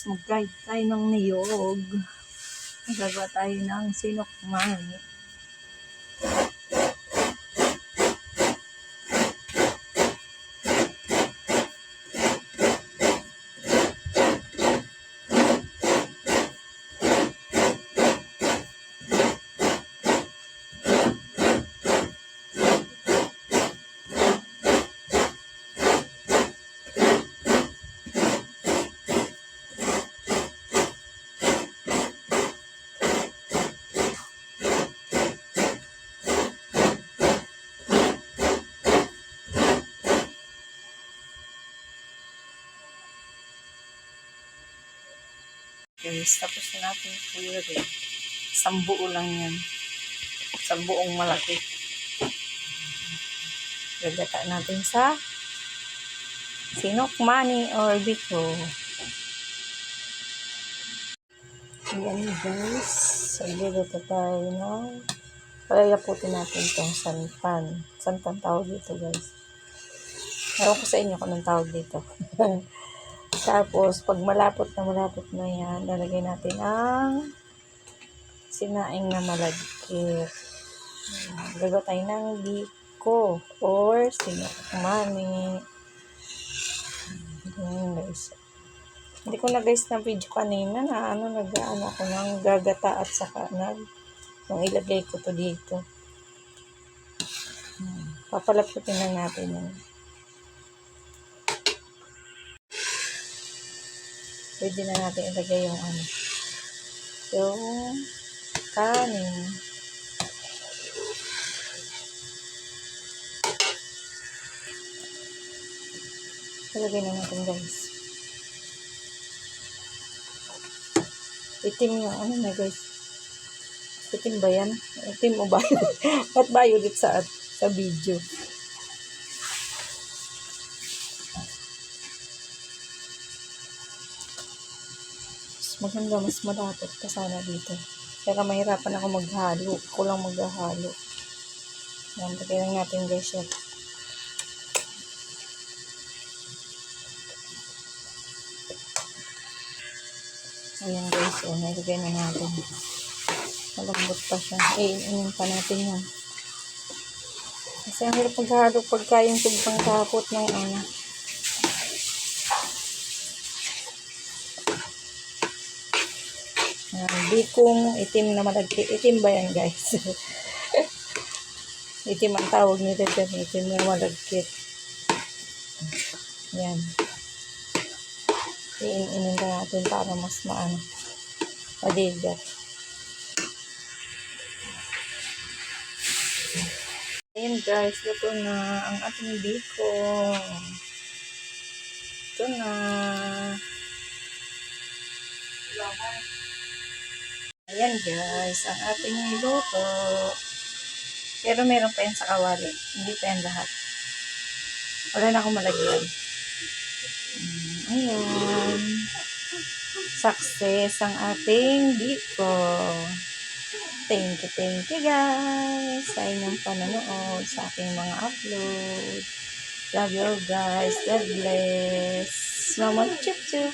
mag-guide tayo ng niyog. Magagawa tayo ng sinukman. Guys, tapos na natin ilagay. Isang buo lang yan. Isang buong malaki. Gagata natin sa sinukmani or biko. Ayan guys. Sagluluto tayo ng palayaputin natin itong santan. Santan tawag dito guys. Ewan ko sa inyo kung anong tawag dito. Tapos, pag malapot na yan, lalagay natin ang sinaing na malagkit. Gagawa tayo ng biko or sinukmani. Ayan guys. Hindi ko na guys na video kanina na nag-ano ako ng gagata at saka nung ilagay ko to dito. Papalaputin lang natin yan. Pwede na natin ilagay yung yung kanin. Ilagay na natin guys. Itim yung na guys. Itim ba yan? Itim o bayo? At bayo dito sa video. Maganda, mas malapot pa sana dito. Kaya mahirapan ako maghalo. Ako lang maghahalo. Yan, lagay lang natin guys yan. Ayan guys, nilagay na natin. Malambot pa siya. Iinin pa natin yan. Kasi ang hirap maghalo pagka yung tugpang tapot ng bikong itim na malagkit. Itim ba yan guys? Itim ang tawag nito dyan. Itim na malagkit. Yan. Iinin na natin para mas madigat. Ayan guys, luto na ang ating bikong. Ito na. Ayan guys, ang ating niluto. Pero meron pa yan sa kawali. Hindi pa yan lahat. Wala na akong malagyan. Ayan. Success ang ating biko. Thank you guys sa inyong panonood sa aking mga upload. Love you guys. God bless. Mama chup chup.